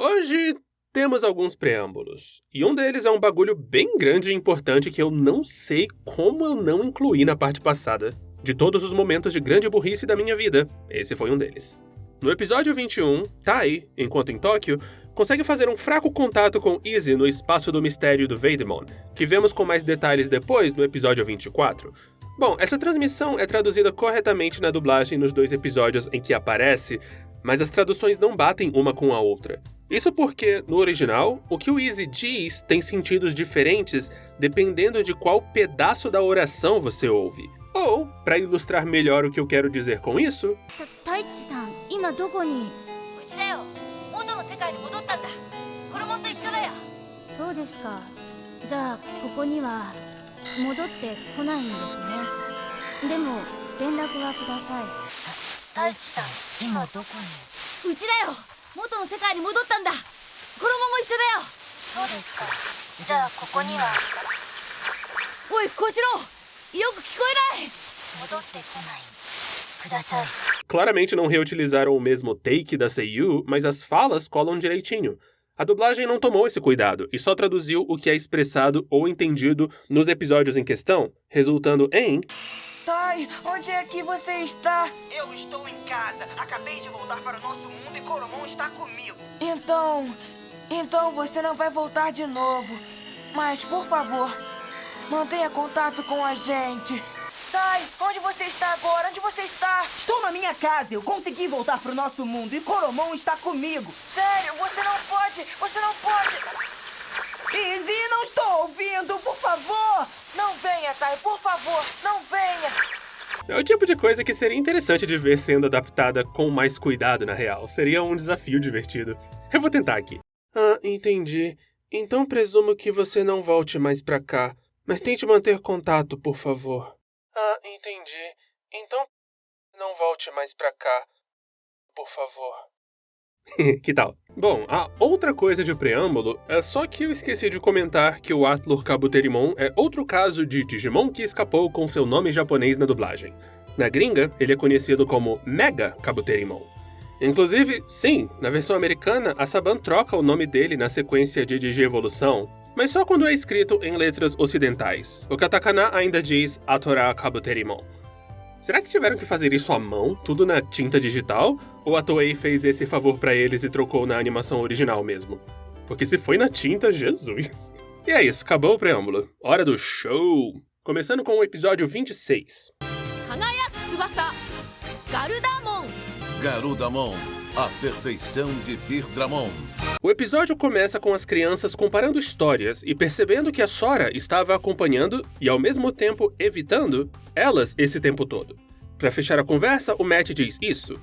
Hoje temos alguns preâmbulos, e um deles é um bagulho bem grande e importante que eu não sei como eu não incluí na parte passada. De todos os momentos de grande burrice da minha vida, esse foi um deles. No episódio 21, Tai, enquanto em Tóquio, consegue fazer um fraco contato com Izzy no espaço do mistério do Veidemon, que vemos com mais detalhes depois no episódio 24. Bom, essa transmissão é traduzida corretamente na dublagem nos 2 episódios em que aparece, mas as traduções não batem uma com a outra. Isso porque, no original, o que o Izzy diz tem sentidos diferentes dependendo de qual pedaço da oração você ouve. Ou, para ilustrar melhor o que eu quero dizer com isso... Taichi-san, ima doko ni? Uchi da yo. Moto no sekai ni modotta nda. Koromon to issho da yo. Sou desu ka. Ja, koko ni wa modotte konai n desu ne. Demo, renraku wa kudasai. Taichi-san, ima doko ni? Uchi da yo. Moto no sekai ni modotta nda. Koromon mo issho da yo. Sou desu ka. Ja, koko ni wa... Oi, Koshiro! Claramente não reutilizaram o mesmo take da Seiyu, mas as falas colam direitinho. A dublagem não tomou esse cuidado e só traduziu o que é expressado ou entendido nos episódios em questão, resultando em... Tai, onde é que você está? Eu estou em casa. Acabei de voltar para o nosso mundo e Koromon está comigo. Então você não vai voltar de novo. Mas, por favor... mantenha contato com a gente. Tai, onde você está agora? Onde você está? Estou na minha casa. Eu consegui voltar pro nosso mundo e Koromon está comigo. Sério, você não pode. Izzy, não estou ouvindo, por favor. Não venha, Tai, por favor, não venha. É o tipo de coisa que seria interessante de ver sendo adaptada com mais cuidado, na real. Seria um desafio divertido. Eu vou tentar aqui. Ah, entendi. Então presumo que você não volte mais pra cá. Mas tente manter contato, por favor. Ah, entendi. Então, não volte mais pra cá, por favor. Que tal? Bom, a outra coisa de preâmbulo é só que eu esqueci de comentar que o Atlur Kabuterimon é outro caso de Digimon que escapou com seu nome japonês na dublagem. Na gringa, ele é conhecido como Mega Kabuterimon. Inclusive, sim, na versão americana, a Saban troca o nome dele na sequência de Digievolução, mas só quando é escrito em letras ocidentais. O katakana ainda diz Atora Kabuterimon. Será que tiveram que fazer isso à mão, tudo na tinta digital? Ou a Toei fez esse favor pra eles e trocou na animação original mesmo? Porque se foi na tinta, Jesus. E é isso, acabou o preâmbulo. Hora do show! Começando com o episódio 26. Kagayaku Tsubasa, Garudamon. Garudamon, a perfeição de Birdramon. O episódio começa com as crianças comparando histórias e percebendo que a Sora estava acompanhando e, ao mesmo tempo, evitando elas esse tempo todo. Para fechar a conversa, o Matt diz isso.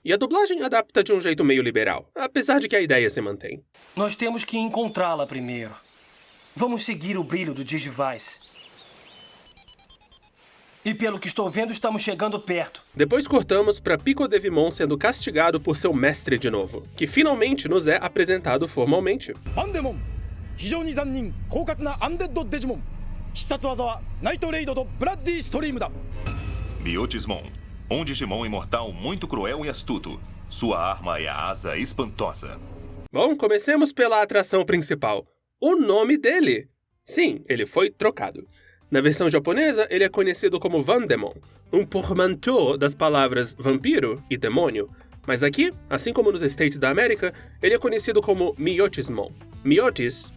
E a dublagem adapta de um jeito meio liberal, apesar de que a ideia se mantém. Nós temos que encontrá-la primeiro. Vamos seguir o brilho do Digivice. E pelo que estou vendo, estamos chegando perto. Depois cortamos para Pico Devimon sendo castigado por seu mestre de novo, que finalmente nos é apresentado formalmente. Vandemon,非常に残忍、狡猾なアンデッドデジモン。必殺技はナイトレイドとブラッディストリームだ。Miotismon, um Digimon imortal muito cruel e astuto. Sua arma é a asa espantosa. Bom, comecemos pela atração principal. O nome dele. Sim, ele foi trocado. Na versão japonesa, ele é conhecido como Vandemon, um portmanteau das palavras vampiro e demônio. Mas aqui, assim como nos States da América, ele é conhecido como Miotismon. Miotis,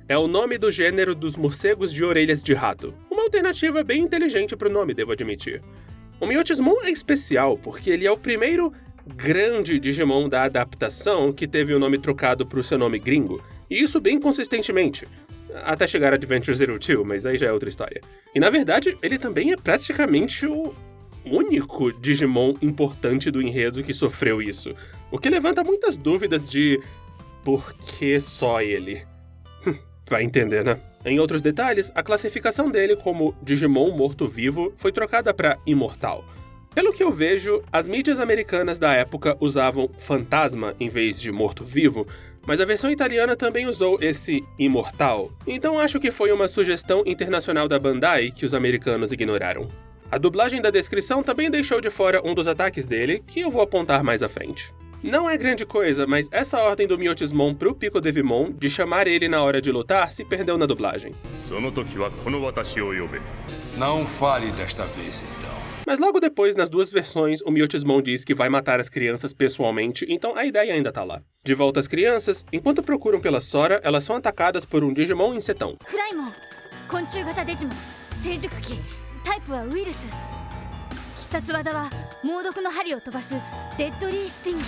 é o nome do gênero dos morcegos de orelhas de rato. Uma alternativa bem inteligente para o nome, devo admitir. O Miotismon é especial porque ele é o primeiro grande Digimon da adaptação que teve o nome trocado para o seu nome gringo, e isso bem consistentemente. Até chegar a Adventure Zero Two, mas aí já é outra história. E na verdade, ele também é praticamente o único Digimon importante do enredo que sofreu isso. O que levanta muitas dúvidas de por que só ele? Vai entender, né? Em outros detalhes, a classificação dele como Digimon morto-vivo foi trocada para imortal. Pelo que eu vejo, as mídias americanas da época usavam fantasma em vez de morto-vivo, mas a versão italiana também usou esse imortal, então acho que foi uma sugestão internacional da Bandai que os americanos ignoraram. A dublagem da descrição também deixou de fora um dos ataques dele, que eu vou apontar mais à frente. Não é grande coisa, mas essa ordem do Myotismon pro Pico Devimon de chamar ele na hora de lutar se perdeu na dublagem. Não fale desta vez, então. Mas logo depois, nas duas versões, o Myotismon diz que vai matar as crianças pessoalmente, então a ideia ainda tá lá. De volta às crianças, enquanto procuram pela Sora, elas são atacadas por um Digimon insetão. Flaimon, 昆虫型デジモン、成熟期、タイプはウイルス。必殺技は猛毒の針を飛ばすデッドリースティング。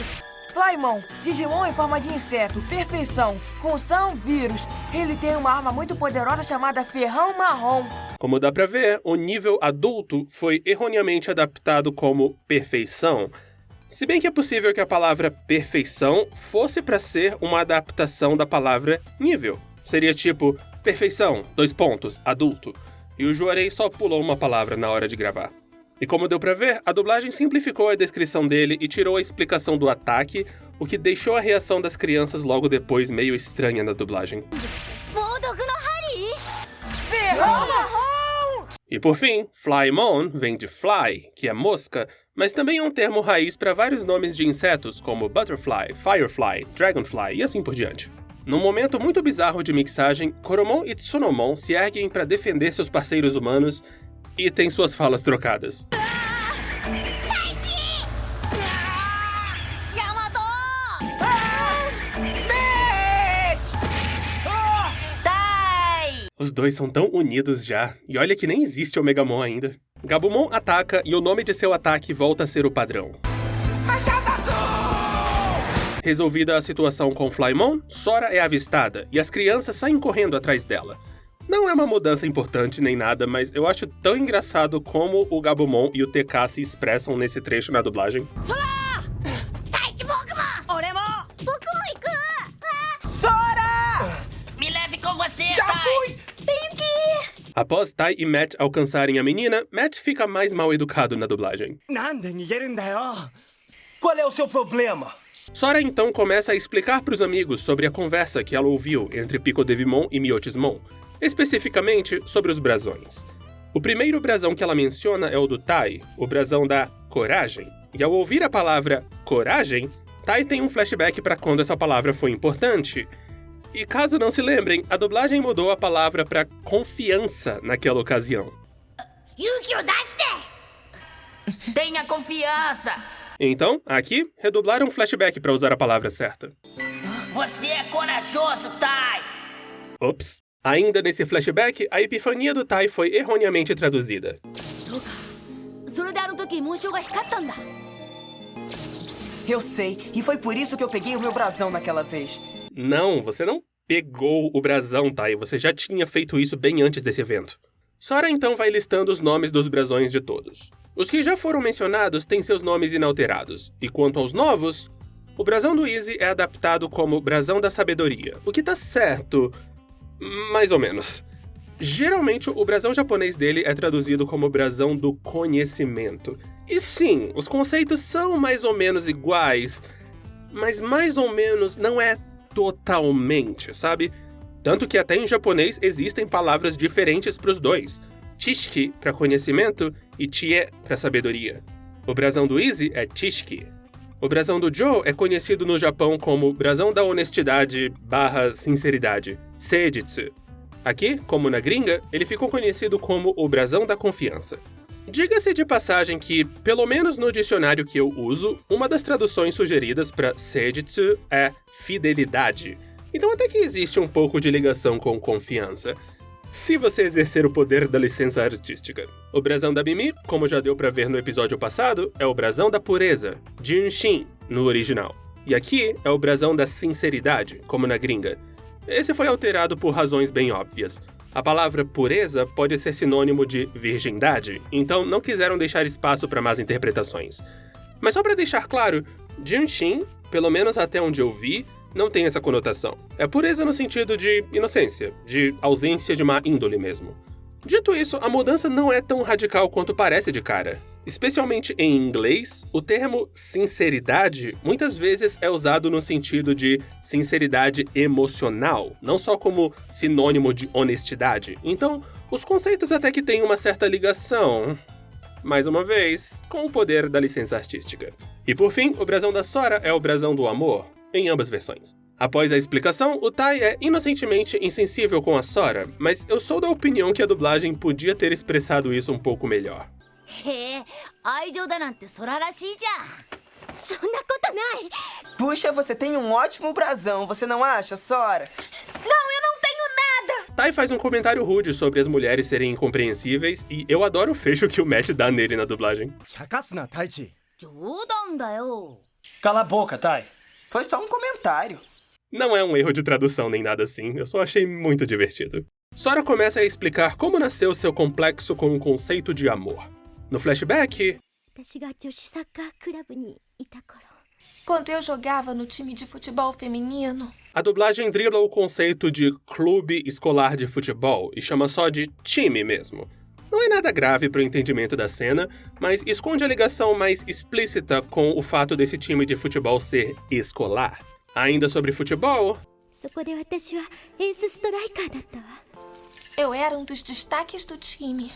Flaimon, Digimon em forma de inseto, perfeição, função vírus. Ele tem uma arma muito poderosa chamada Ferrão Marrom. Como dá pra ver, o nível adulto foi erroneamente adaptado como perfeição. Se bem que é possível que a palavra perfeição fosse pra ser uma adaptação da palavra nível. Seria tipo, perfeição, : adulto. E o Juarez só pulou uma palavra na hora de gravar. E como deu pra ver, a dublagem simplificou a descrição dele e tirou a explicação do ataque, o que deixou a reação das crianças logo depois meio estranha na dublagem. Ferrão Marrom! E por fim, Flymon vem de fly, que é mosca, mas também é um termo raiz para vários nomes de insetos, como Butterfly, Firefly, Dragonfly e assim por diante. Num momento muito bizarro de mixagem, Koromon e Tsunomon se erguem para defender seus parceiros humanos e têm suas falas trocadas. Os dois são tão unidos já, e olha que nem existe Omegamon ainda. Gabumon ataca e o nome de seu ataque volta a ser o padrão. Resolvida a situação com Flymon, Sora é avistada e as crianças saem correndo atrás dela. Não é uma mudança importante nem nada, mas eu acho tão engraçado como o Gabumon e o TK se expressam nesse trecho na dublagem. Sora! Me leve com você, Já Tai! fui! Tenho que ir! Após Tai e Matt alcançarem a menina, Matt fica mais mal educado na dublagem. Qual é o seu problema? Sora então começa a explicar para os amigos sobre a conversa que ela ouviu entre Pico Devimon e Myotismon, especificamente sobre os brasões. O primeiro brasão que ela menciona é o do Tai, o brasão da coragem. E ao ouvir a palavra coragem, Tai tem um flashback para quando essa palavra foi importante. E caso não se lembrem, a dublagem mudou a palavra para confiança naquela ocasião. Tenha confiança! Então, aqui, redublaram um flashback para usar a palavra certa. Você é corajoso, Tai! Ops. Ainda nesse flashback, a epifania do Tai foi erroneamente traduzida. Eu sei, e foi por isso que eu peguei o meu brasão naquela vez. Não, você não pegou o brasão, Tai. Você já tinha feito isso bem antes desse evento. Sora então vai listando os nomes dos brasões de todos. Os que já foram mencionados têm seus nomes inalterados. E quanto aos novos, o brasão do Easy é adaptado como brasão da sabedoria, o que tá certo, mais ou menos. Geralmente, o brasão japonês dele é traduzido como brasão do conhecimento. E sim, os conceitos são mais ou menos iguais, mas mais ou menos não é totalmente, sabe? Tanto que até em japonês existem palavras diferentes para os dois. Chishiki para conhecimento e Chie para sabedoria. O brasão do Easy é Chishiki. O brasão do Joe é conhecido no Japão como brasão da honestidade / sinceridade, Seijitsu. Aqui, como na gringa, ele ficou conhecido como o brasão da confiança. Diga-se de passagem que, pelo menos no dicionário que eu uso, uma das traduções sugeridas para Seijitsu é fidelidade. Então até que existe um pouco de ligação com confiança, se você exercer o poder da licença artística. O brasão da Mimi, como já deu pra ver no episódio passado, é o brasão da pureza, Jinshin, no original. E aqui é o brasão da sinceridade, como na gringa. Esse foi alterado por razões bem óbvias. A palavra pureza pode ser sinônimo de virgindade, então não quiseram deixar espaço para más interpretações. Mas só para deixar claro, Jinshin, pelo menos até onde eu vi, não tem essa conotação. É pureza no sentido de inocência, de ausência de má índole mesmo. Dito isso, a mudança não é tão radical quanto parece de cara. Especialmente em inglês, o termo sinceridade muitas vezes é usado no sentido de sinceridade emocional, não só como sinônimo de honestidade. Então, os conceitos até que têm uma certa ligação, mais uma vez, com o poder da licença artística. E por fim, o brasão da Sora é o brasão do amor, em ambas versões. Após a explicação, o Tai é inocentemente insensível com a Sora, mas eu sou da opinião que a dublagem podia ter expressado isso um pouco melhor. Puxa, você tem um ótimo brasão, você não acha, Sora? Tai faz um comentário rude sobre as mulheres serem incompreensíveis e eu adoro o fecho que o Matt dá nele na dublagem. Cala a boca, Tai. Foi só um comentário. Não é um erro de tradução nem nada assim, eu só achei muito divertido. Sora começa a explicar como nasceu seu complexo com o conceito de amor. No flashback, Quando eu jogava no time de futebol feminino, a dublagem dribla o conceito de clube escolar de futebol e chama só de time mesmo. Não é nada grave para o entendimento da cena, mas esconde a ligação mais explícita com o fato desse time de futebol ser escolar. Ainda sobre futebol, eu era um dos destaques do time.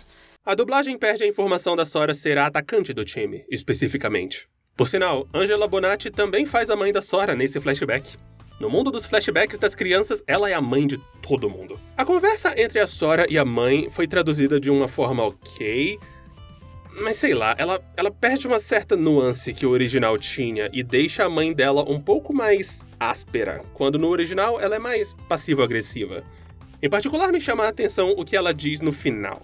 a dublagem perde a informação da Sora ser a atacante do time, especificamente. Por sinal, Angela Bonatti também faz a mãe da Sora nesse flashback. No mundo dos flashbacks das crianças, ela é a mãe de todo mundo. A conversa entre a Sora e a mãe foi traduzida de uma forma ok, mas sei lá, ela perde uma certa nuance que o original tinha e deixa a mãe dela um pouco mais áspera, quando no original ela é mais passivo-agressiva. Em particular, me chama a atenção o que ela diz no final.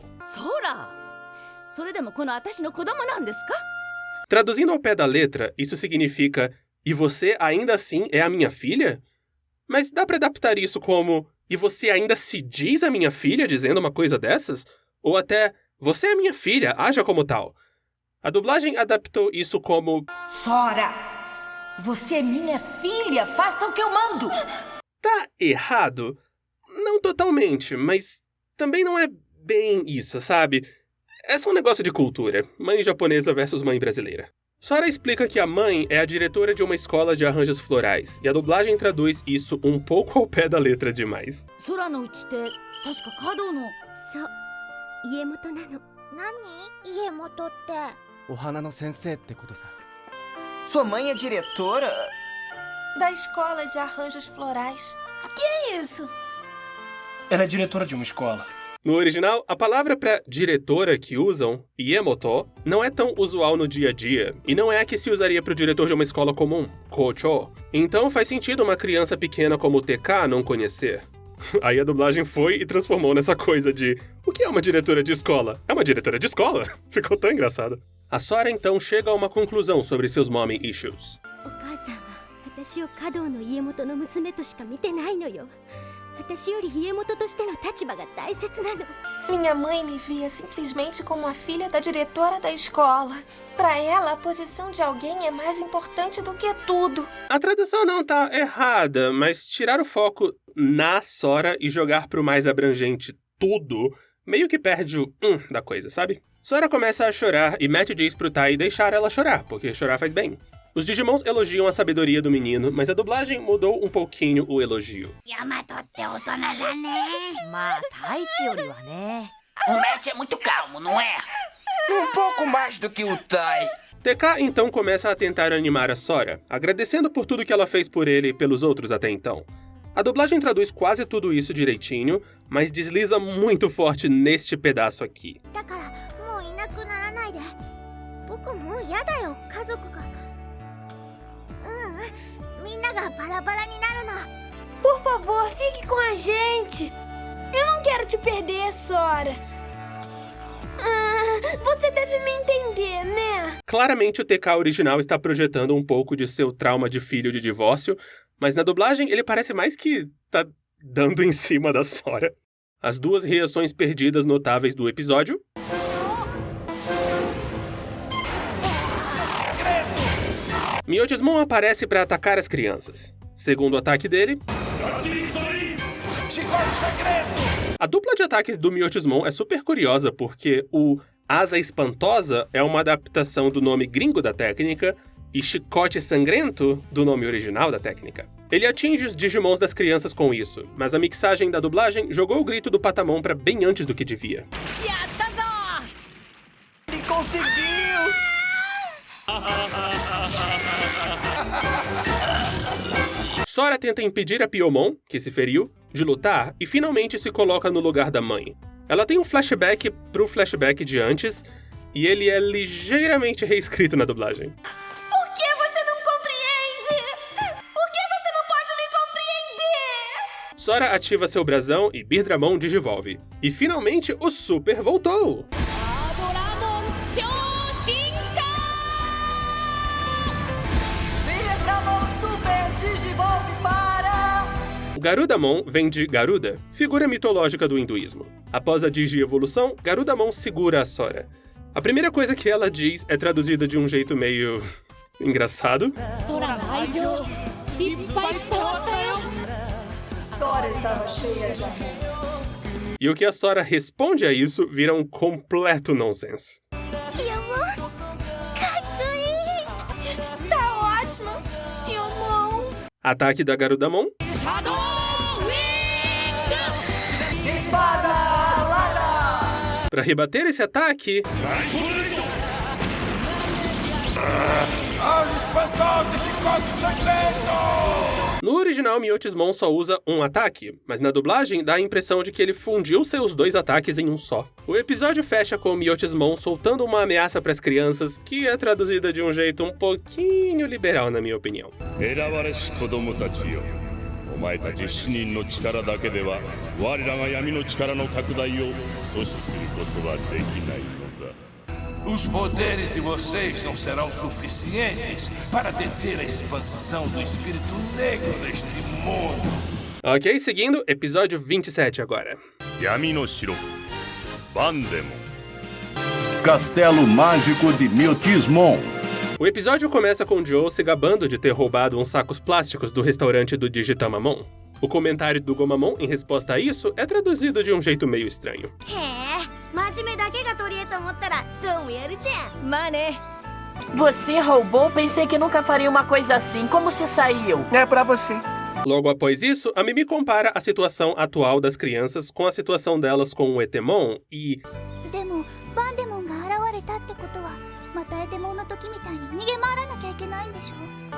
Traduzindo ao pé da letra, isso significa: e você ainda assim é a minha filha? Mas dá pra adaptar isso como: e você ainda se diz a minha filha dizendo uma coisa dessas? Ou até: você é minha filha, haja como tal. A dublagem adaptou isso como: Sora, você é minha filha, faça o que eu mando. Tá errado? Não totalmente, mas também não é bem isso, sabe? É só um negócio de cultura. Mãe japonesa versus mãe brasileira. Sora explica que a mãe é a diretora de uma escola de arranjos florais, e a dublagem traduz isso um pouco ao pé da letra demais. Sua mãe é diretora? Da escola de arranjos florais. O que é isso? Ela é diretora de uma escola. No original, a palavra para diretora que usam, iemoto, não é tão usual no dia a dia, e não é a que se usaria para o diretor de uma escola comum, kocho. Então faz sentido uma criança pequena como o TK não conhecer. Aí a dublagem foi e transformou nessa coisa de: o que é uma diretora de escola? É uma diretora de escola? Ficou tão engraçado. A Sora então chega a uma conclusão sobre seus mommy issues. Minha mãe me via simplesmente como a filha da diretora da escola. Para ela, a posição de alguém é mais importante do que tudo. A tradução não tá errada, mas tirar o foco na Sora e jogar pro mais abrangente tudo meio que perde o da coisa, sabe? Sora começa a chorar e Matt diz pro Tai deixar ela chorar, porque chorar faz bem. Os Digimons elogiam a sabedoria do menino, mas a dublagem mudou um pouquinho o elogio. O Matt é muito calmo, não é? Um pouco mais do que o Tai. TK então começa a tentar animar a Sora, agradecendo por tudo que ela fez por ele e pelos outros até então. A dublagem traduz quase tudo isso direitinho, mas desliza muito forte neste pedaço aqui. Por favor, fique com a gente. Eu não quero te perder, Sora. Você deve me entender, né? Claramente o TK original está projetando um pouco de seu trauma de filho de divórcio, mas na dublagem ele parece mais que tá dando em cima da Sora. As duas reações perdidas notáveis do episódio. Myotismon aparece para atacar as crianças. Segundo o ataque dele, A dupla de ataques do Myotismon é super curiosa porque o Asa Espantosa é uma adaptação do nome gringo da técnica e Chicote Sangrento do nome original da técnica. Ele atinge os Digimons das crianças com isso, mas a mixagem da dublagem jogou o grito do Patamon pra bem antes do que devia. Ele conseguiu! Sora tenta impedir a Piomon, que se feriu, de lutar e finalmente se coloca no lugar da mãe. Ela tem um flashback pro flashback de antes e ele é ligeiramente reescrito na dublagem. Por que você não compreende? Por que você não pode me compreender? Sora ativa seu brasão e Birdramon digivolve. E finalmente o Super voltou! Birdramon Super digivolve para... Garudamon vem de Garuda, figura mitológica do hinduísmo. Após a Digi-evolução, Garudamon segura a Sora. A primeira coisa que ela diz é traduzida de um jeito meio... engraçado. Sora estava cheia de amor. E o que a Sora responde a isso vira um completo nonsense. Tá ótimo. Piomon. Ataque da Garudamon. Espada alada. Para rebater esse ataque... No original, Myotismon só usa um ataque, mas na dublagem dá a impressão de que ele fundiu seus dois ataques em um só. O episódio fecha com Myotismon soltando uma ameaça para as crianças, que é traduzida de um jeito um pouquinho liberal, na minha opinião. Os poderes de vocês não serão suficientes para deter a expansão do espírito negro deste mundo. Ok, seguindo, episódio 27 agora. Yami no Shiro. Bandemon. Castelo Mágico de Myotismon. O episódio começa com Joe se gabando de ter roubado uns sacos plásticos do restaurante do Digitamamon. O comentário do Gomamon em resposta a isso é traduzido de um jeito meio estranho. Você roubou? Pensei que nunca faria uma coisa assim. Como se saiu? É pra você. Logo após isso, a Mimi compara a situação atual das crianças com a situação delas com o Etemon e...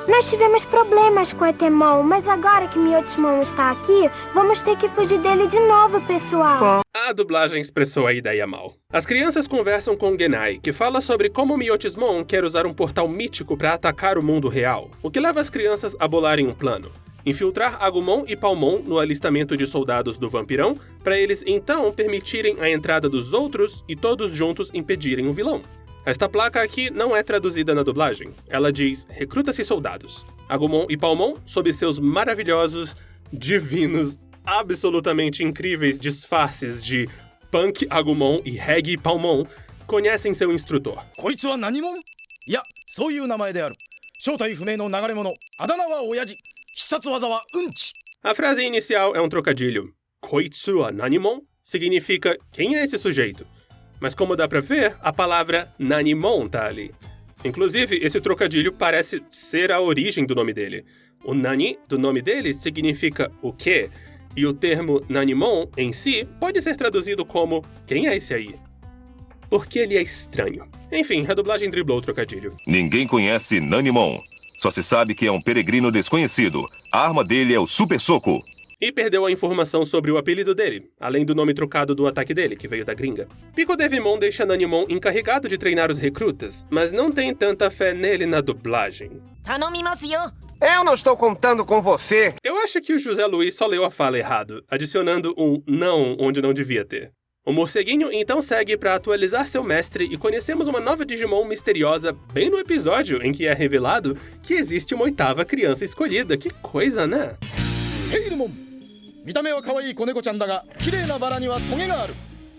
Nós tivemos problemas com o Etemon, mas agora que Myotismon está aqui, vamos ter que fugir dele de novo, pessoal. A dublagem expressou a ideia mal. As crianças conversam com Genai, que fala sobre como Myotismon quer usar um portal mítico para atacar o mundo real, o que leva as crianças a bolarem um plano. Infiltrar Agumon e Palmon no alistamento de soldados do Vampirão, para eles então permitirem a entrada dos outros e todos juntos impedirem o vilão. Esta placa aqui não é traduzida na dublagem. Ela diz, recruta-se soldados. Agumon e Palmon, sob seus maravilhosos, divinos, absolutamente incríveis disfarces de Punk Agumon e Reggae Palmon, conhecem seu instrutor. A frase inicial é um trocadilho. Koitsu wa Nanimon significa quem é esse sujeito? Mas como dá pra ver, a palavra Nanimon tá ali. Inclusive, esse trocadilho parece ser a origem do nome dele. O Nani do nome dele significa o quê? E o termo Nanimon em si pode ser traduzido como quem é esse aí? Porque ele é estranho. Enfim, a dublagem driblou o trocadilho. Ninguém conhece Nanimon. Só se sabe que é um peregrino desconhecido. A arma dele é o Super Soco. E perdeu a informação sobre o apelido dele, além do nome trocado do ataque dele, que veio da gringa. Pico Devimon deixa Nanimon encarregado de treinar os recrutas, mas não tem tanta fé nele na dublagem. Eu não estou contando com você. Eu acho que o José Luiz só leu a fala errado, adicionando um não onde não devia ter. O morceguinho então segue para atualizar seu mestre e conhecemos uma nova Digimon misteriosa bem no episódio em que é revelado que existe uma 8ª criança escolhida. Que coisa, né? Heirumon! 見た目は可愛い子猫ちゃんだが、綺麗なバラにはトゲがある。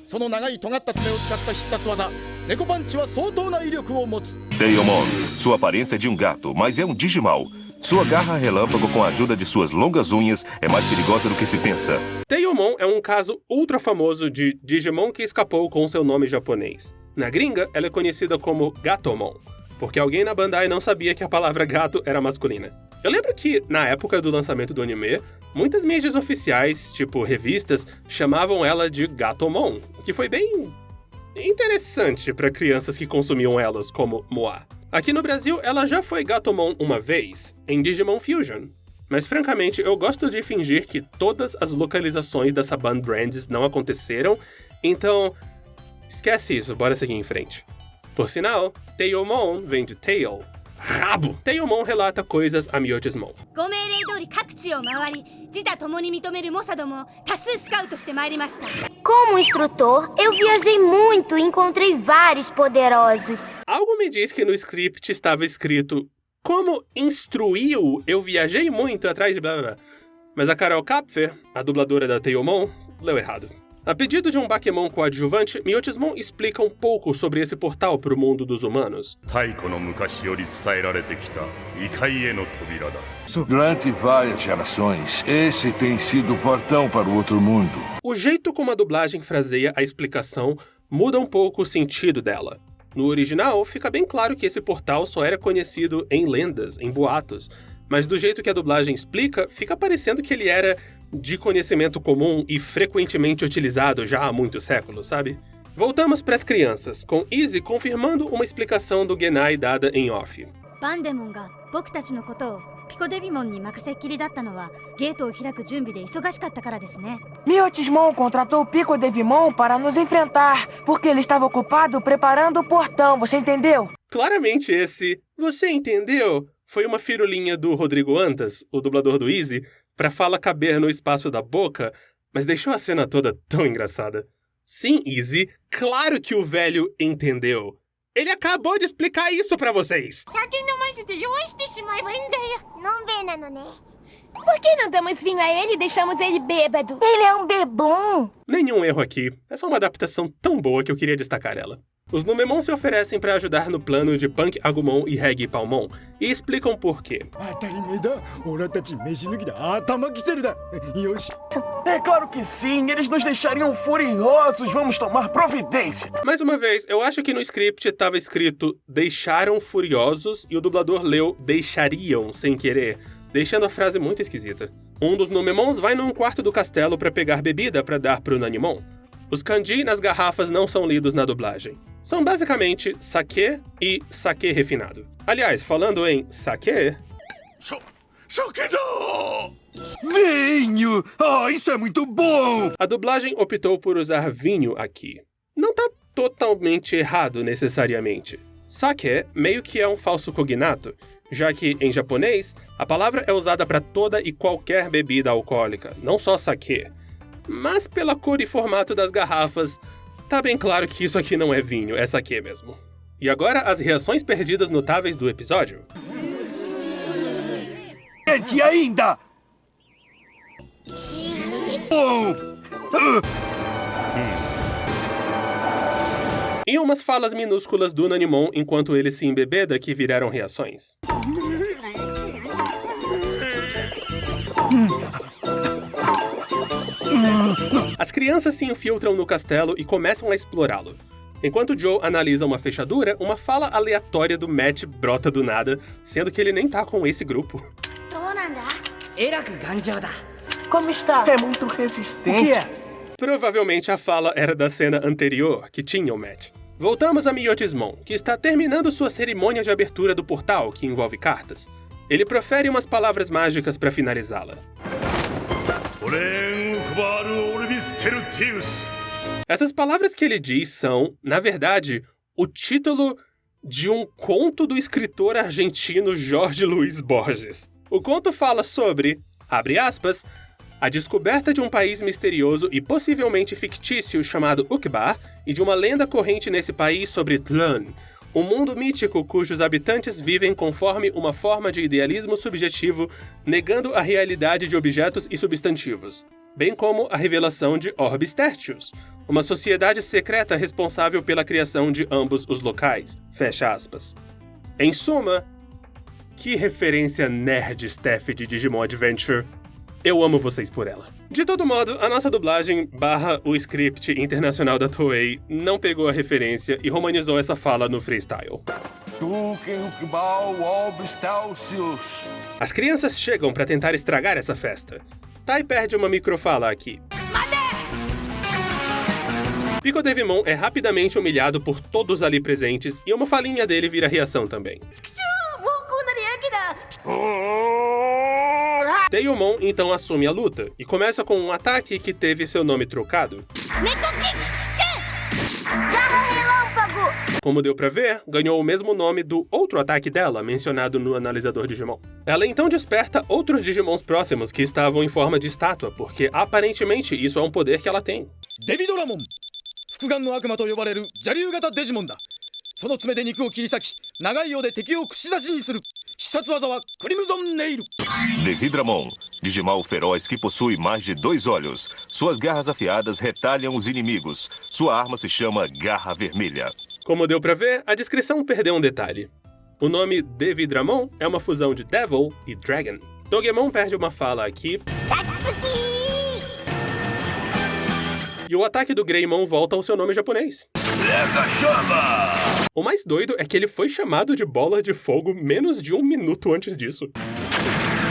その長い尖った爪を使った必殺技、猫パンチは相当な威力を持つ。 Teomon. Sua aparência é de um gato, mas é um Digimal. Sua garra relâmpago com a ajuda de suas longas unhas é mais perigosa do que se pensa. Tailmon é um caso ultra famoso de Digimon que escapou com seu nome japonês. Na gringa, ela é conhecida como Gatomon, porque alguém na Bandai não sabia que a palavra gato era masculina. Eu lembro que, na época do lançamento do anime, muitas mídias oficiais, tipo revistas, chamavam ela de Gatomon, o que foi bem interessante para crianças que consumiam elas como Moa. Aqui no Brasil, ela já foi Gatomon uma vez, em Digimon Fusion. Mas francamente, eu gosto de fingir que todas as localizações da Saban Brands não aconteceram, então esquece isso, bora seguir em frente. Por sinal, Tailmon vem de tail, rabo. Tailmon relata coisas a Myotismon. Como instrutor, eu viajei muito e encontrei vários poderosos. Algo me diz que no script estava escrito como instruiu, eu viajei muito atrás de blá blá blá. Mas a Carol Kapfer, a dubladora da Tailmon, leu errado. A pedido de um Bakemon coadjuvante, Myotismon explica um pouco sobre esse portal para o mundo dos humanos. Durante várias gerações, esse tem sido o portão para o outro mundo. O jeito como a dublagem fraseia a explicação muda um pouco o sentido dela. No original, fica bem claro que esse portal só era conhecido em lendas, em boatos, mas do jeito que a dublagem explica, fica parecendo que ele era de conhecimento comum e frequentemente utilizado já há muitos séculos, sabe? Voltamos para as crianças, com Izzy confirmando uma explicação do Genai dada em off. Pandemon ga boku tachi no koto o Pico Devimon ni makasekiri datta no wa geito o hiraku junbi de isogashikatta kara desu ne. Myotismon contratou o Pico Devimon para nos enfrentar, porque ele estava ocupado preparando o portão, você entendeu? Claramente esse "você entendeu?" foi uma firulinha do Rodrigo Antas, o dublador do Izzy, pra fala caber no espaço da boca, mas deixou a cena toda tão engraçada. Sim, Izzy, claro que o velho entendeu. Ele acabou de explicar isso pra vocês. Por que não damos vinho a ele e deixamos ele bêbado? Ele é um bebum. Nenhum erro aqui. É só uma adaptação tão boa que eu queria destacar ela. Os Numemon se oferecem para ajudar no plano de Punk Agumon e Reg Palmon, e explicam por quê. É claro que sim, eles nos deixariam furiosos, vamos tomar providência. Mais uma vez, eu acho que no script estava escrito deixaram furiosos e o dublador leu deixariam sem querer, deixando a frase muito esquisita. Um dos Numemons vai num quarto do castelo para pegar bebida para dar pro Nanimon. Os kanji nas garrafas não são lidos na dublagem. São basicamente sake e sake refinado. Aliás, falando em sake... Vinho! Oh, isso é muito bom! A dublagem optou por usar vinho aqui. Não tá totalmente errado, necessariamente. Sake meio que é um falso cognato, já que, em japonês, a palavra é usada para toda e qualquer bebida alcoólica, não só sake. Mas pela cor e formato das garrafas, tá bem claro que isso aqui não é vinho, é sake mesmo. E agora as reações perdidas notáveis do episódio. Gente, ainda! E umas falas minúsculas do Nanimon enquanto ele se embebeda que viraram reações. As crianças se infiltram no castelo e começam a explorá-lo. Enquanto Joe analisa uma fechadura, uma fala aleatória do Matt brota do nada, sendo que ele nem tá com esse grupo. Como está? É muito resistente. O que é? Provavelmente a fala era da cena anterior, que tinha o Matt. Voltamos a Myotismon, que está terminando sua cerimônia de abertura do portal, que envolve cartas. Ele profere umas palavras mágicas para finalizá-la. Essas palavras que ele diz são, na verdade, o título de um conto do escritor argentino Jorge Luis Borges. O conto fala sobre, abre aspas, a descoberta de um país misterioso e possivelmente fictício chamado Ukbar e de uma lenda corrente nesse país sobre Tlön, um mundo mítico cujos habitantes vivem conforme uma forma de idealismo subjetivo, negando a realidade de objetos e substantivos, bem como a revelação de Orbis Tertius, uma sociedade secreta responsável pela criação de ambos os locais. Fecha aspas. Em suma, Que referência nerd Steph de Digimon Adventure. Eu amo vocês por ela. De todo modo, a nossa dublagem / o script internacional da Toei não pegou a referência e romanizou essa fala no freestyle. As crianças chegam pra tentar estragar essa festa. Tai perde uma microfala aqui. Pico Devimon é rapidamente humilhado por todos ali presentes e uma falinha dele vira reação também. Teiyumon então assume a luta e começa com um ataque que teve seu nome trocado. Como deu pra ver, ganhou o mesmo nome do outro ataque dela, mencionado no analisador Digimon. Ela então desperta outros Digimons próximos que estavam em forma de estátua, porque aparentemente isso é um poder que ela tem. Devidoramon! 複眼の悪魔と呼ばれる邪竜型デジモンだ。その爪で肉を切り裂き、長い尾で敵を串刺しにする。必殺技はクリムゾンネイル。Devidramon, Digimal feroz que possui mais de 2 olhos. Suas garras afiadas retalham os inimigos. Sua arma se chama Garra Vermelha. Como deu pra ver, a descrição perdeu um detalhe. O nome Devidramon é uma fusão de Devil e Dragon. Dogemon perde uma fala aqui. E o ataque do Greymon volta ao seu nome japonês. Pega chama! O mais doido é que ele foi chamado de Bola de Fogo menos de 1 minuto antes disso.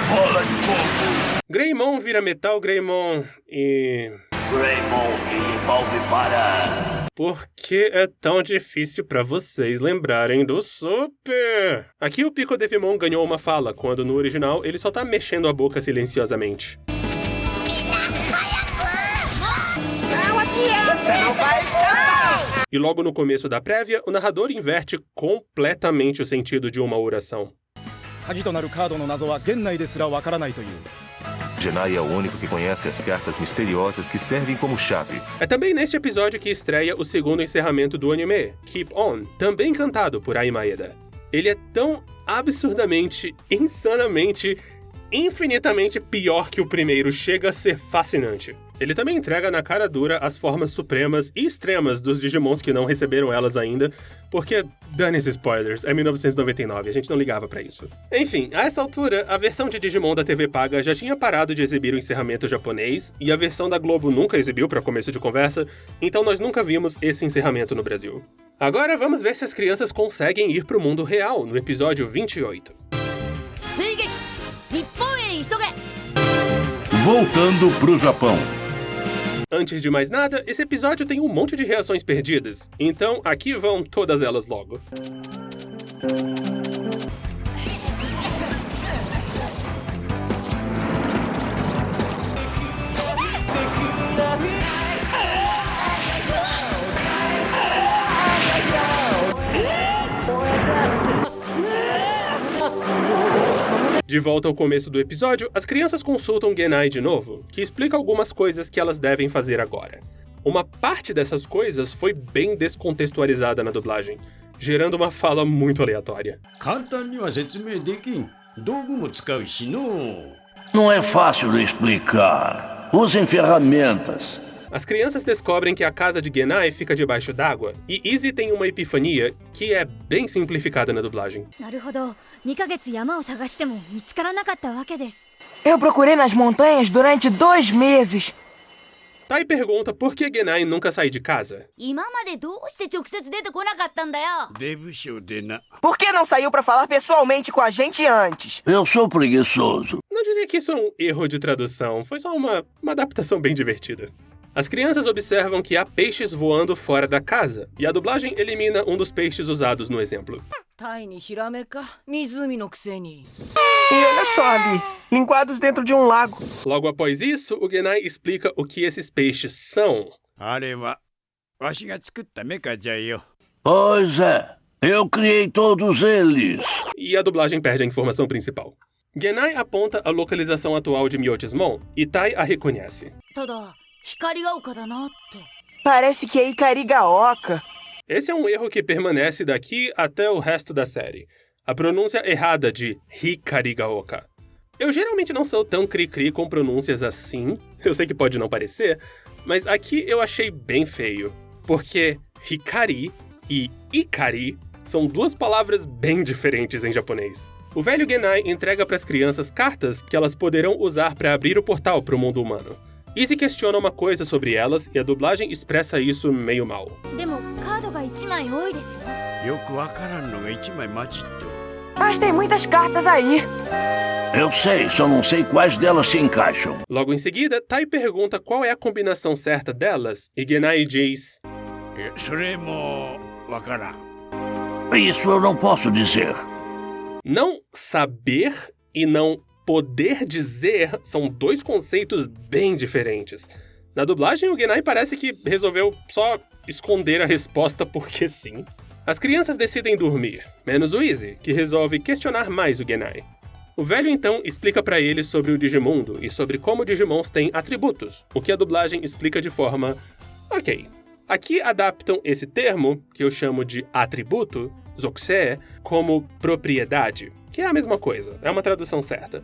Bola de fogo! Greymon vira Metal Greymon e... Greymon desenvolve para... Por que é tão difícil pra vocês lembrarem do Super? Aqui o Pico Devimon ganhou uma fala, quando no original ele só tá mexendo a boca silenciosamente. Não vai escapar! E logo no começo da prévia, o narrador inverte completamente o sentido de uma oração. Genai é o único que conhece as cartas misteriosas que servem como chave. É também neste episódio que estreia o segundo encerramento do anime, Keep On, também cantado por Ai Maeda. Ele é tão absurdamente, insanamente, infinitamente pior que o primeiro, chega a ser fascinante. Ele também entrega na cara dura as formas supremas e extremas dos Digimons que não receberam elas ainda, porque, dane-se spoilers, é 1999, a gente não ligava pra isso. Enfim, a essa altura, a versão de Digimon da TV paga já tinha parado de exibir o encerramento japonês, e a versão da Globo nunca exibiu pra começo de conversa, então nós nunca vimos esse encerramento no Brasil. Agora vamos ver se as crianças conseguem ir pro mundo real, no episódio 28. Voltando pro Japão. Antes de mais nada, esse episódio tem um monte de reações perdidas, então aqui vão todas elas logo. De volta ao começo do episódio, as crianças consultam Genai de novo, que explica algumas coisas que elas devem fazer agora. Uma parte dessas coisas foi bem descontextualizada na dublagem, gerando uma fala muito aleatória. Não é fácil de explicar. Usem ferramentas. As crianças descobrem que a casa de Genai fica debaixo d'água, e Izzy tem uma epifania que é bem simplificada na dublagem. Eu procurei nas montanhas durante 2 meses. Tai pergunta por que Genai nunca sai de casa. Por que não saiu pra falar pessoalmente com a gente antes? Eu sou preguiçoso. Não diria que isso é um erro de tradução, foi só uma adaptação bem divertida. As crianças observam que há peixes voando fora da casa, e a dublagem elimina um dos peixes usados no exemplo. E olha só ali, linguados dentro de um lago. Logo após isso, o Genai explica o que esses peixes são. Pois é, eu criei todos eles. E a dublagem perde a informação principal. Genai aponta a localização atual de Myotismon, e Tai a reconhece. Parece que é Ikarigaoka. Esse é um erro que permanece daqui até o resto da série. A pronúncia errada de Hikarigaoka. Eu geralmente não sou tão cri-cri com pronúncias assim, eu sei que pode não parecer, mas aqui eu achei bem feio, porque Hikari e Ikari são duas palavras bem diferentes em japonês. O velho Genai entrega para as crianças cartas que elas poderão usar para abrir o portal para o mundo humano. Izzy questiona uma coisa sobre elas e a dublagem expressa isso meio mal. Mas tem muitas cartas aí. Eu sei, só não sei quais delas se encaixam. Logo em seguida, Tai pergunta qual é a combinação certa delas e Genai diz... Isso eu não posso dizer. Não saber e não poder dizer são dois conceitos bem diferentes. Na dublagem, o Genai parece que resolveu só esconder a resposta porque sim. As crianças decidem dormir, menos o Izzy, que resolve questionar mais o Genai. O velho então explica pra eles sobre o Digimundo e sobre como Digimons têm atributos, o que a dublagem explica de forma... ok. Aqui adaptam esse termo, que eu chamo de atributo, Zokusei, como propriedade, que é a mesma coisa, é uma tradução certa.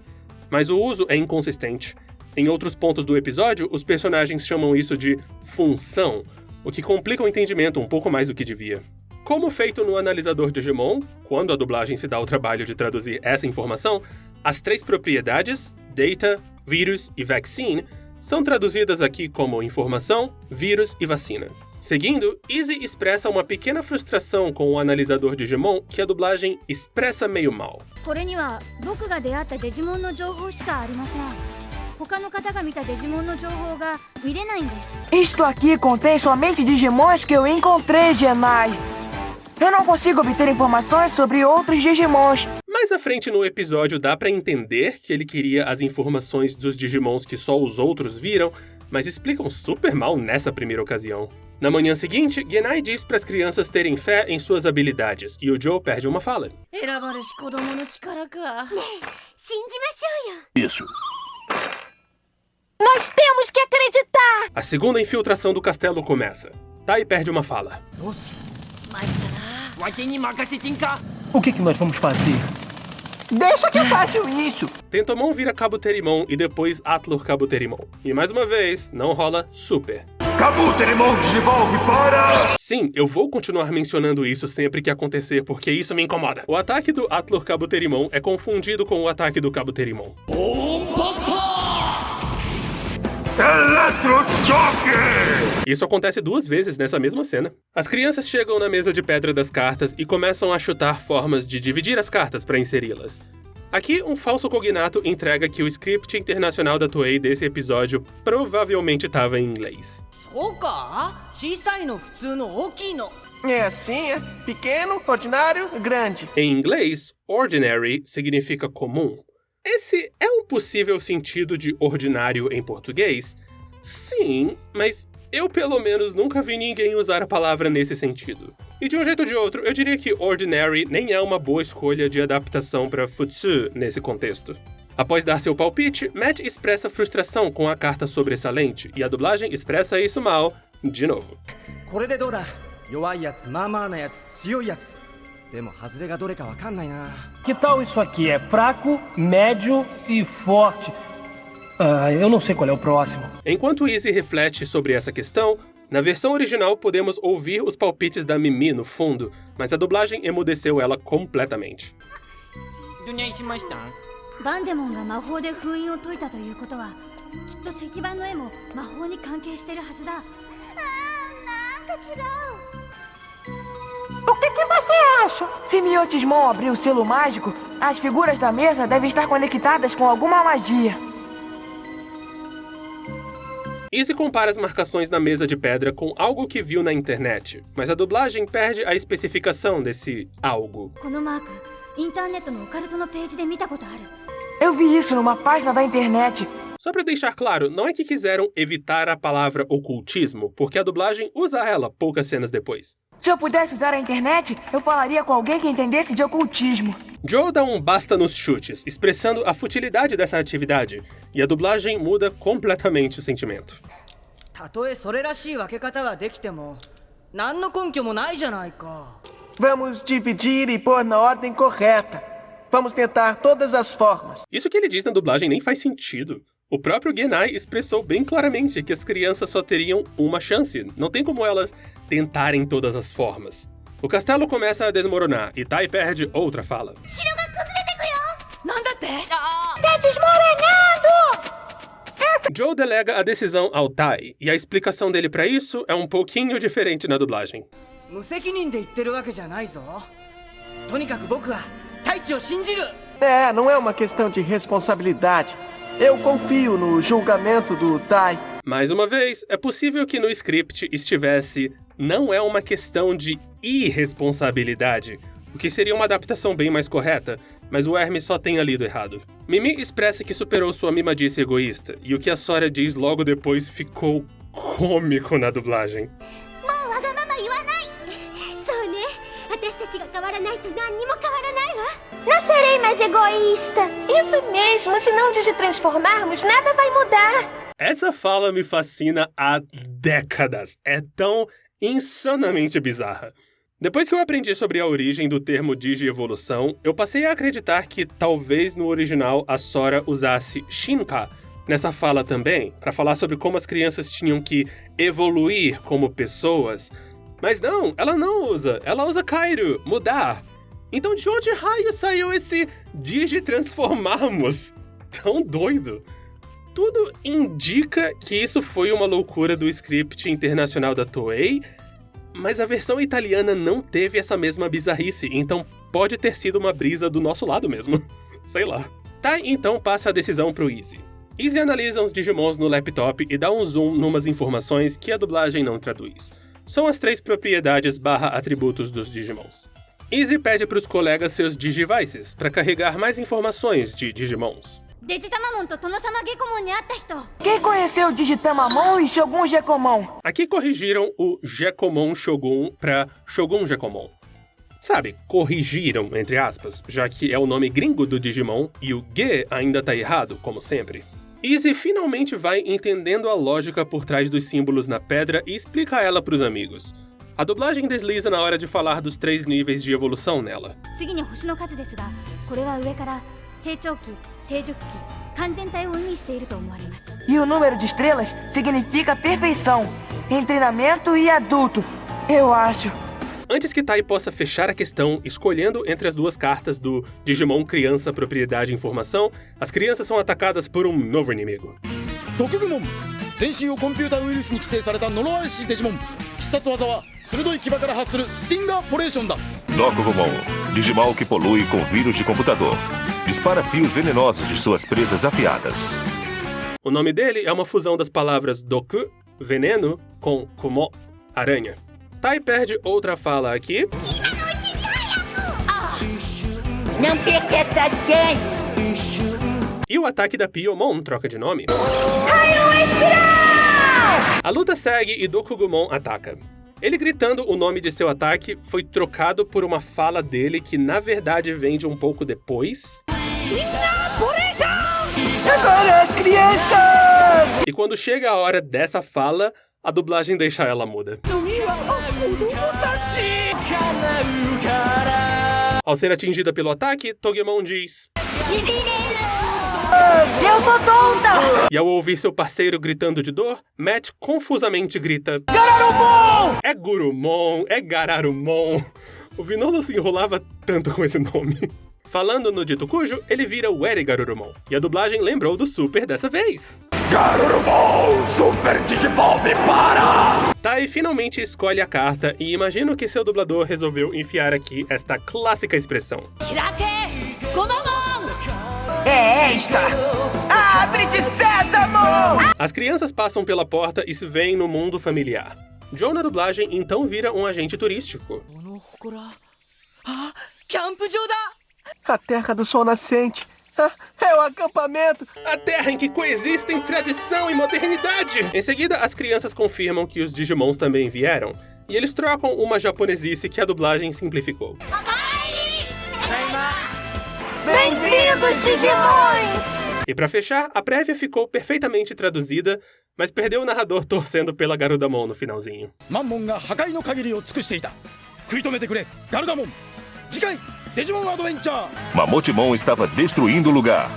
Mas o uso é inconsistente. Em outros pontos do episódio, os personagens chamam isso de função, o que complica o entendimento um pouco mais do que devia. Como feito no analisador Digimon, quando a dublagem se dá o trabalho de traduzir essa informação, as 3 propriedades, data, vírus e vaccine, são traduzidas aqui como informação, vírus e vacina. Seguindo, Izzy expressa uma pequena frustração com o analisador Digimon que a dublagem expressa meio mal. Isto aqui contém somente Digimons que eu encontrei, Genai. Eu não consigo obter informações sobre outros Digimons. Mais à frente no episódio dá pra entender que ele queria as informações dos Digimons que só os outros viram, mas explicam super mal nessa primeira ocasião. Na manhã seguinte, Genai diz para as crianças terem fé em suas habilidades, e o Joe perde uma fala. Isso. Nós temos que acreditar! A segunda infiltração do castelo começa. Tai perde uma fala. O que nós vamos fazer? Deixa que eu faço isso! Tentomon vira Kabuterimon e depois Atlur Kabuterimon. E mais uma vez, não rola super. Kabuterimon desenvolve para... Sim, eu vou continuar mencionando isso sempre que acontecer, porque isso me incomoda. O ataque do Atlur Kabuterimon é confundido com o ataque do Kabuterimon. Eletrochoque! Isso acontece 2 vezes nessa mesma cena. As crianças chegam na mesa de pedra das cartas e começam a chutar formas de dividir as cartas para inseri-las. Aqui, um falso cognato entrega que o script internacional da Toei desse episódio provavelmente estava em inglês. É assim, é? Pequeno, ordinário, grande. Em inglês, ordinary significa comum. Esse é um possível sentido de ordinário em português? Sim, mas eu pelo menos nunca vi ninguém usar a palavra nesse sentido. E de um jeito ou de outro, eu diria que ordinary nem é uma boa escolha de adaptação para futsu nesse contexto. Após dar seu palpite, Matt expressa frustração com a carta sobressalente, e a dublagem expressa isso mal, de novo. Que tal isso aqui? É fraco, médio e forte. Eu não sei qual é o próximo. Enquanto Izzy reflete sobre essa questão, na versão original podemos ouvir os palpites da Mimi no fundo, mas a dublagem emudeceu ela completamente. O que você acha? Se Miotismon abrir o selo mágico, as figuras da mesa devem estar conectadas com alguma magia. Izzy compara as marcações na mesa de pedra com algo que viu na internet, mas a dublagem perde a especificação desse algo. Eu vi isso numa página da internet. Só pra deixar claro, não é que quiseram evitar a palavra ocultismo, porque a dublagem usa ela poucas cenas depois. Se eu pudesse usar a internet, eu falaria com alguém que entendesse de ocultismo. Joe dá um basta nos chutes, expressando a futilidade dessa atividade, e a dublagem muda completamente o sentimento. Vamos dividir e pôr na ordem correta. Vamos tentar todas as formas. Isso que ele diz na dublagem nem faz sentido. O próprio Genai expressou bem claramente que as crianças só teriam uma chance. Não tem como elas tentarem todas as formas. O castelo começa a desmoronar e Tai perde outra fala. Tá desmoronando! Joe delega a decisão ao Tai, e a explicação dele pra isso é um pouquinho diferente na dublagem. Não é uma questão de responsabilidade. Eu confio no julgamento do Tai. Mais uma vez, é possível que no script estivesse "não é uma questão de irresponsabilidade", o que seria uma adaptação bem mais correta, mas o Hermes só tenha lido errado. Mimi expressa que superou sua mimadice egoísta, e o que a Sora diz logo depois ficou cômico na dublagem. Não serei mais egoísta. Isso mesmo, se não digitransformarmos, nada vai mudar. Essa fala me fascina há décadas. É tão insanamente bizarra. Depois que eu aprendi sobre a origem do termo digievolução, eu passei a acreditar que talvez no original a Sora usasse Shinka nessa fala também, para falar sobre como as crianças tinham que evoluir como pessoas. Mas não, ela não usa. Ela usa Kairu, mudar. Então de onde raio saiu esse digitransformarmos? Tão doido. Tudo indica que isso foi uma loucura do script internacional da Toei, mas a versão italiana não teve essa mesma bizarrice, então pode ter sido uma brisa do nosso lado mesmo. Sei lá. Tai então passa a decisão pro Easy. Easy analisa os Digimons no laptop e dá um zoom numas informações que a dublagem não traduz. São as 3 propriedades / atributos dos Digimons. Easy pede pros colegas seus Digivices para carregar mais informações de Digimons. Quem conheceu o Digitamamon e Shogun Gekomon? Aqui corrigiram o Gekomon Shogun pra Shogun Gekomon. Sabe, corrigiram, entre aspas, já que é o nome gringo do Digimon e o Ge ainda tá errado, como sempre. Easy finalmente vai entendendo a lógica por trás dos símbolos na pedra e explica ela pros amigos. A dublagem desliza na hora de falar dos 3 níveis de evolução nela. E o número de estrelas significa perfeição, em treinamento e adulto, eu acho. Antes que Tai possa fechar a questão escolhendo entre as 2 cartas do Digimon Criança, Propriedade e Informação, as crianças são atacadas por um novo inimigo. Dokugumon! 全身をコンピュータウイルスに規制された呪われしデジモン。必殺技は鋭い牙から発するスティンガーポレーションだ。 Dokugumon, Digimal que polui com vírus de computador. Dispara fios venenosos de suas presas afiadas. O nome dele é uma fusão das palavras Doku, veneno, com Kumo, aranha. Tai perde outra fala aqui. Não perca essa chance. E o ataque da Piyomon troca de nome. Raio Espiral! A luta segue e Dokugumon ataca. Ele gritando o nome de seu ataque foi trocado por uma fala dele que na verdade vem de um pouco depois. Agora as crianças! E quando chega a hora dessa fala, a dublagem deixa ela muda. Ao ser atingida pelo ataque, Togemon diz: Eu tô tonta! E ao ouvir seu parceiro gritando de dor, Matt confusamente grita: Garurumon! É Gurumon, é Garurumon. O Vinô não se enrolava tanto com esse nome. Falando no dito cujo, ele vira o Eri Garurumon. E a dublagem lembrou do Super dessa vez. Garurumon, Super Digipop, para! Tai finalmente escolhe a carta e imagino que seu dublador resolveu enfiar aqui esta clássica expressão. É esta! Abre-te, Sésamo! As crianças passam pela porta e se veem no mundo familiar. Joe na dublagem então vira um agente turístico. A Terra do Sol Nascente. É o acampamento. A terra em que coexistem tradição e modernidade. Em seguida, as crianças confirmam que os Digimons também vieram. E eles trocam uma japonesice que a dublagem simplificou. Bem-vindos, Digimons! E pra fechar, a prévia ficou perfeitamente traduzida, mas perdeu o narrador torcendo pela Garudamon no finalzinho. Mammonが破壊の限りを尽くしていた。食い止めてくれ、ガルダモン。次回、デジモンアドベンチャー。 Mamotimon estava destruindo o lugar.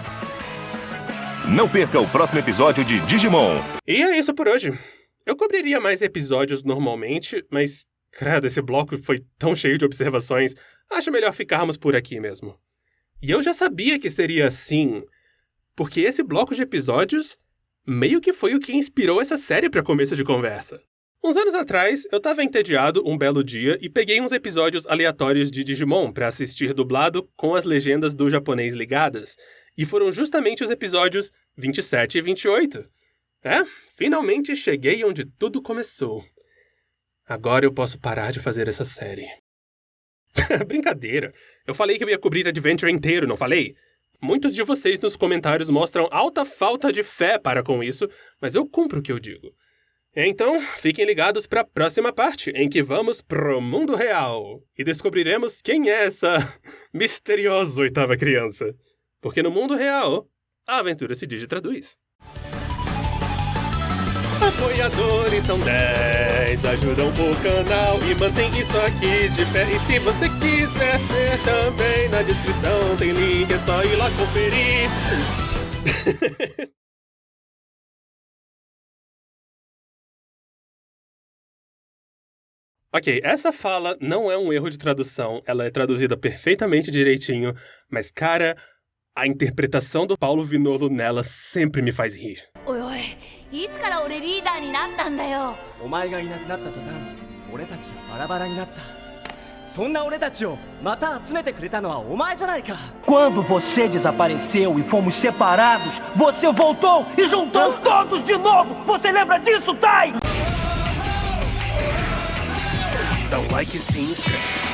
Não perca o próximo episódio de Digimon. E é isso por hoje. Eu cobriria mais episódios normalmente, mas, credo, esse bloco foi tão cheio de observações, acho melhor ficarmos por aqui mesmo. E eu já sabia que seria assim, porque esse bloco de episódios meio que foi o que inspirou essa série para começo de conversa. Uns anos atrás, eu tava entediado um belo dia e peguei uns episódios aleatórios de Digimon pra assistir dublado com as legendas do japonês ligadas. E foram justamente os episódios 27 e 28. Finalmente cheguei onde tudo começou. Agora eu posso parar de fazer essa série. Brincadeira. Eu falei que eu ia cobrir Adventure inteiro, não falei? Muitos de vocês nos comentários mostram alta falta de fé para com isso, mas eu cumpro o que eu digo. Então, fiquem ligados para a próxima parte, em que vamos pro mundo real e descobriremos quem é essa misteriosa oitava criança. Porque no mundo real, a aventura se digitraduz. Apoiadores são 10, ajudam o canal e mantém isso aqui de pé. E se você quiser ser também, na descrição tem link, é só ir lá conferir. Ok, essa fala não é um erro de tradução, ela é traduzida perfeitamente direitinho, mas cara, a interpretação do Paulo Vinolo nela sempre me faz rir. Oi, oi. いつから俺リーダーになったんだよ。お前がいなくなった途端、俺たちはバラバラになった。そんな俺たちをまた集めてくれたのはお前じゃないか。Quando você desapareceu e fomos separados, você voltou e juntou todos de novo. Você lembra disso, Tai? Dá um like sim, inscreve.